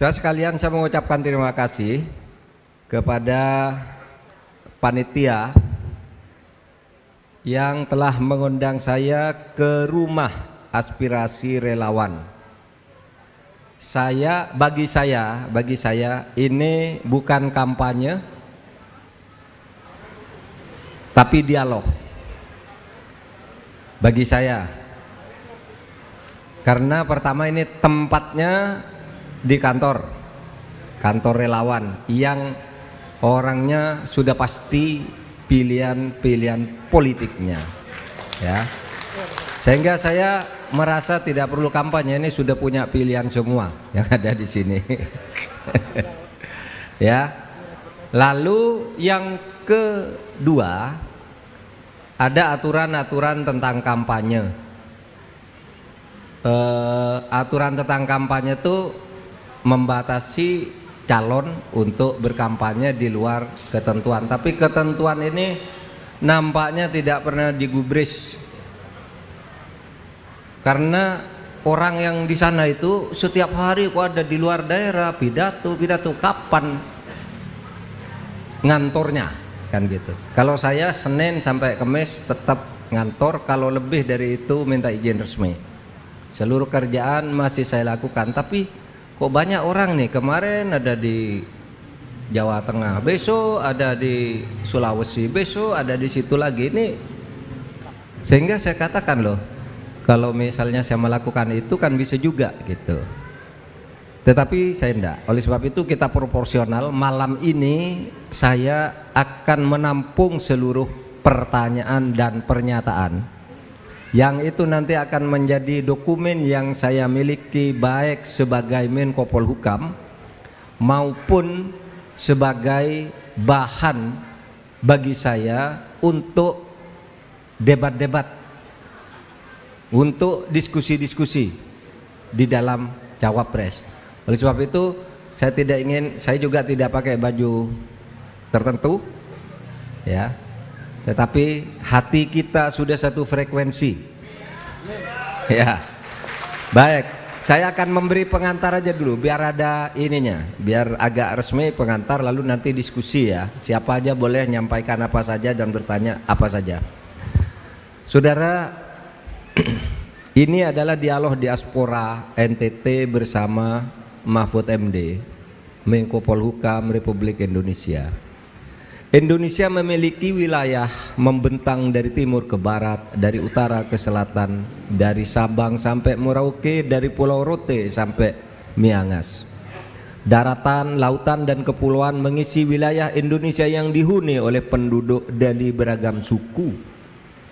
Saudara sekalian, saya mengucapkan terima kasih kepada panitia yang telah mengundang saya ke rumah aspirasi relawan. Bagi saya ini bukan kampanye, tapi dialog. Bagi saya, karena pertama ini tempatnya di kantor relawan yang orangnya sudah pasti pilihan politiknya, ya. Sehingga saya merasa tidak perlu kampanye, ini sudah punya pilihan semua yang ada di sini. Ya. Lalu yang kedua, ada aturan-aturan tentang kampanye. Aturan tentang kampanye itu membatasi calon untuk berkampanye di luar ketentuan, tapi ketentuan ini nampaknya tidak pernah digubris karena orang yang di sana itu setiap hari kok ada di luar daerah pidato kapan ngantornya, kan gitu. Kalau saya Senin sampai Kamis tetap ngantor, kalau lebih dari itu minta izin resmi. Seluruh kerjaan masih saya lakukan, tapi kok banyak orang nih, kemarin ada di Jawa Tengah, besok ada di Sulawesi, besok ada di situ lagi ini. Sehingga saya katakan loh, kalau misalnya saya melakukan itu kan bisa juga gitu. Tetapi saya enggak. Oleh sebab itu kita proporsional. Malam ini saya akan menampung seluruh pertanyaan dan pernyataan yang itu nanti akan menjadi dokumen yang saya miliki baik sebagai Menko Polhukam maupun sebagai bahan bagi saya untuk debat-debat, untuk diskusi-diskusi di dalam Cawapres. Oleh sebab itu saya juga tidak pakai baju tertentu, ya. Tetapi hati kita sudah satu frekuensi, ya. Baik, saya akan memberi pengantar aja dulu biar ada ininya, biar agak resmi pengantar, lalu nanti diskusi ya. Siapa aja boleh menyampaikan apa saja dan bertanya apa saja. Saudara, ini adalah dialog diaspora NTT bersama Mahfud MD, Menko Polhukam Republik Indonesia. Indonesia memiliki wilayah membentang dari timur ke barat, dari utara ke selatan, dari Sabang sampai Merauke, dari Pulau Rote sampai Miangas. Daratan, lautan dan kepulauan mengisi wilayah Indonesia yang dihuni oleh penduduk dari beragam suku,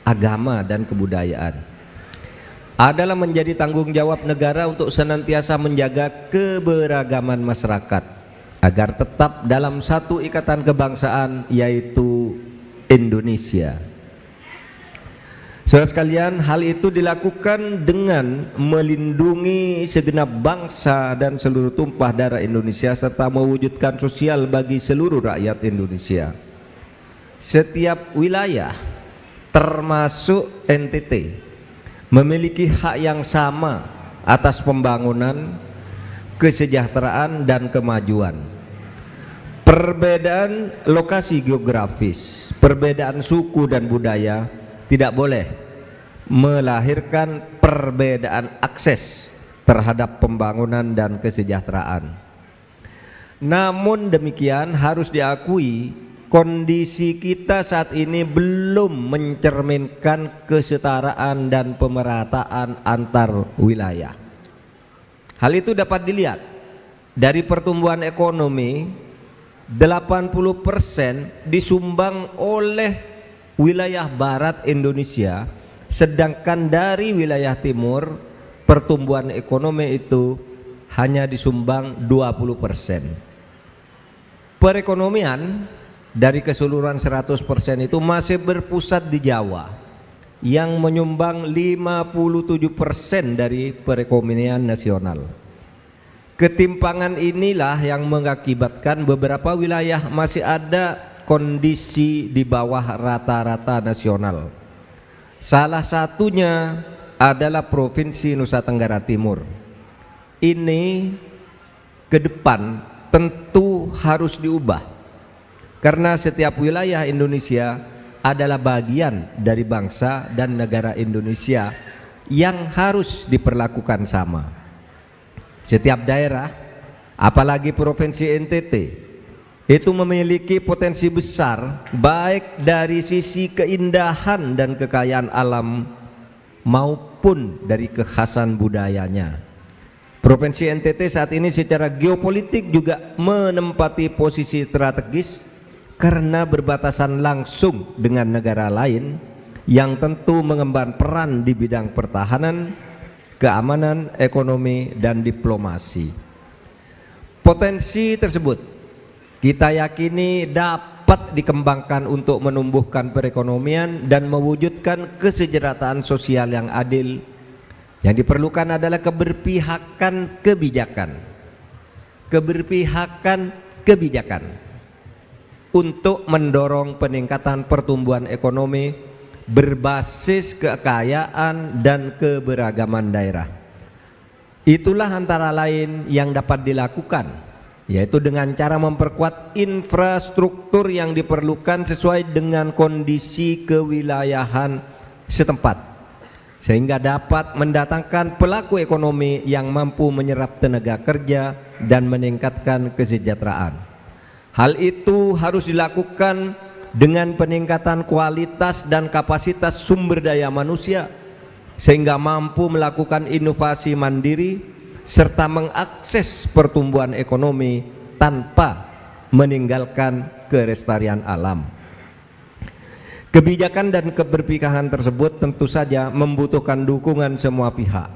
agama dan kebudayaan. Adalah menjadi tanggung jawab negara untuk senantiasa menjaga keberagaman masyarakat agar tetap dalam satu ikatan kebangsaan, yaitu Indonesia. Saudara sekalian, hal itu dilakukan dengan melindungi segenap bangsa dan seluruh tumpah darah Indonesia serta mewujudkan sosial bagi seluruh rakyat Indonesia. Setiap wilayah termasuk NTT memiliki hak yang sama atas pembangunan, kesejahteraan dan kemajuan. Perbedaan lokasi geografis, perbedaan suku dan budaya tidak boleh melahirkan perbedaan akses terhadap pembangunan dan kesejahteraan. Namun demikian harus diakui kondisi kita saat ini belum mencerminkan kesetaraan dan pemerataan antar wilayah. Hal itu dapat dilihat dari pertumbuhan ekonomi, 80% disumbang oleh wilayah barat Indonesia, sedangkan dari wilayah timur pertumbuhan ekonomi itu hanya disumbang 20%. Perekonomian dari keseluruhan 100% itu masih berpusat di Jawa yang menyumbang 57% dari perekonomian nasional. Ketimpangan inilah yang mengakibatkan beberapa wilayah masih ada kondisi di bawah rata-rata nasional. Salah satunya adalah Provinsi Nusa Tenggara Timur. Ini ke depan tentu harus diubah, karena setiap wilayah Indonesia adalah bagian dari bangsa dan negara Indonesia yang harus diperlakukan sama. Setiap daerah, apalagi Provinsi NTT, itu memiliki potensi besar baik dari sisi keindahan dan kekayaan alam maupun dari kekhasan budayanya. Provinsi NTT saat ini secara geopolitik juga menempati posisi strategis karena berbatasan langsung dengan negara lain yang tentu mengemban peran di bidang pertahanan, keamanan, ekonomi, dan diplomasi. Potensi tersebut kita yakini dapat dikembangkan untuk menumbuhkan perekonomian dan mewujudkan kesejahteraan sosial yang adil. Yang diperlukan adalah keberpihakan kebijakan untuk mendorong peningkatan pertumbuhan ekonomi berbasis kekayaan dan keberagaman daerah. Itulah antara lain yang dapat dilakukan, yaitu dengan cara memperkuat infrastruktur yang diperlukan sesuai dengan kondisi kewilayahan setempat, sehingga dapat mendatangkan pelaku ekonomi yang mampu menyerap tenaga kerja dan meningkatkan kesejahteraan. Hal itu harus dilakukan dengan peningkatan kualitas dan kapasitas sumber daya manusia, sehingga mampu melakukan inovasi mandiri serta mengakses pertumbuhan ekonomi tanpa meninggalkan kelestarian alam. Kebijakan dan keberpihakan tersebut tentu saja membutuhkan dukungan semua pihak,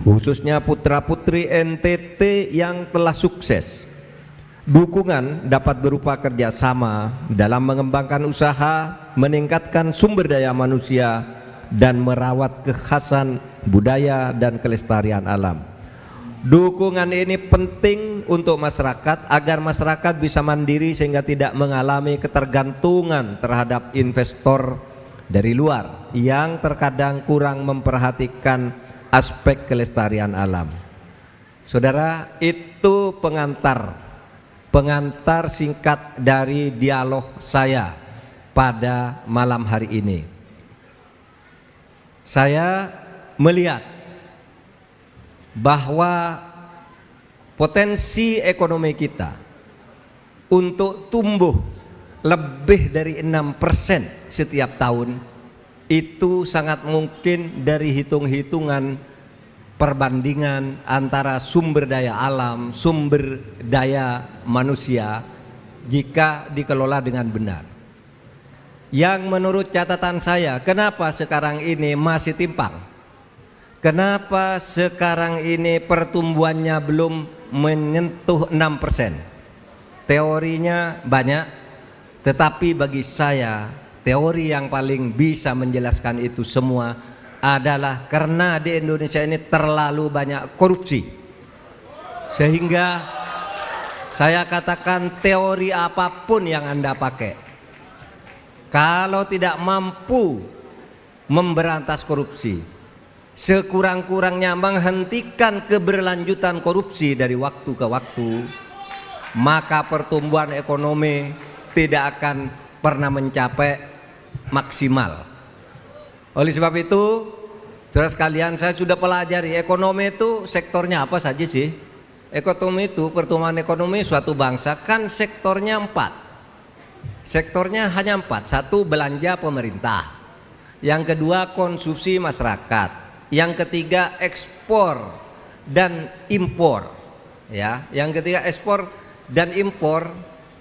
khususnya putra-putri NTT yang telah sukses. Dukungan dapat berupa kerjasama dalam mengembangkan usaha, meningkatkan sumber daya manusia, dan merawat kekhasan budaya dan kelestarian alam. Dukungan ini penting untuk masyarakat agar masyarakat bisa mandiri sehingga tidak mengalami ketergantungan terhadap investor dari luar yang terkadang kurang memperhatikan aspek kelestarian alam. Saudara, itu pengantar singkat dari dialog saya pada malam hari ini. Saya melihat bahwa potensi ekonomi kita untuk tumbuh lebih dari 6% setiap tahun itu sangat mungkin dari hitung-hitungan perbandingan antara sumber daya alam, sumber daya manusia jika dikelola dengan benar. Yang menurut catatan saya, kenapa sekarang ini masih timpang? Kenapa sekarang ini pertumbuhannya belum menyentuh 6%? Teorinya banyak, tetapi bagi saya teori yang paling bisa menjelaskan itu semua adalah karena di Indonesia ini terlalu banyak korupsi, sehingga saya katakan teori apapun yang Anda pakai, kalau tidak mampu memberantas korupsi, sekurang-kurangnya menghentikan keberlanjutan korupsi dari waktu ke waktu, maka pertumbuhan ekonomi tidak akan pernah mencapai maksimal. Oleh sebab itu, saudara sekalian, saya sudah pelajari ekonomi itu sektornya apa saja sih. Ekonomi itu, pertumbuhan ekonomi suatu bangsa kan sektornya 4. Sektornya hanya 4. Satu, belanja pemerintah. Yang kedua, konsumsi masyarakat. Yang ketiga, ekspor dan impor, ya. Yang ketiga, ekspor dan impor,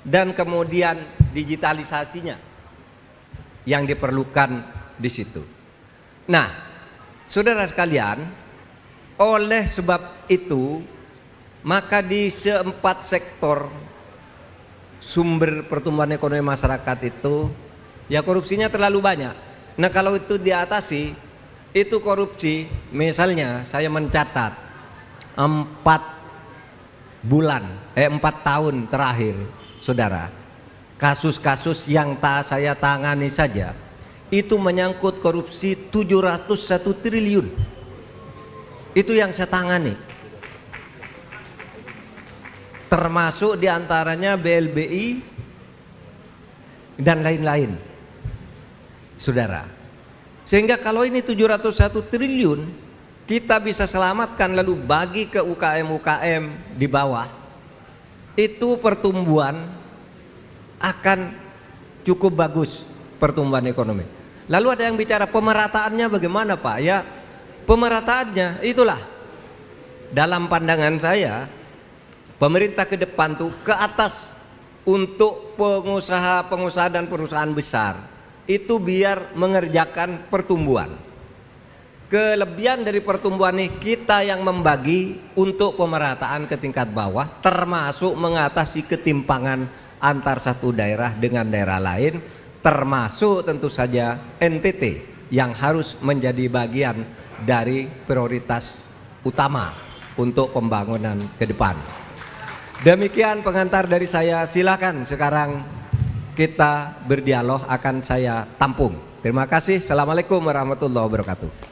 dan kemudian digitalisasinya yang diperlukan di situ. Nah, saudara sekalian, oleh sebab itu maka di seempat sektor sumber pertumbuhan ekonomi masyarakat itu ya korupsinya terlalu banyak. Nah, kalau itu diatasi, itu korupsi, misalnya saya mencatat 4 tahun terakhir, saudara, kasus-kasus yang saya tangani saja itu menyangkut korupsi 701 triliun. Itu yang saya tangani. termasuk diantaranya BLBI dan lain-lain, saudara. Sehingga kalau ini 701 triliun kita bisa selamatkan lalu bagi ke UKM-UKM di bawah, itu pertumbuhan akan cukup bagus, pertumbuhan ekonomi. Lalu ada yang bicara pemerataannya bagaimana Pak? Ya, pemerataannya itulah dalam pandangan saya, pemerintah ke depan tuh ke atas untuk pengusaha-pengusaha dan perusahaan besar itu biar mengerjakan pertumbuhan. Kelebihan dari pertumbuhan ini kita yang membagi untuk pemerataan ke tingkat bawah, termasuk mengatasi ketimpangan antar satu daerah dengan daerah lain, termasuk tentu saja NTT yang harus menjadi bagian dari prioritas utama untuk pembangunan ke depan. Demikian pengantar dari saya, silakan sekarang kita berdialog, akan saya tampung. Terima kasih. Assalamualaikum warahmatullahi wabarakatuh.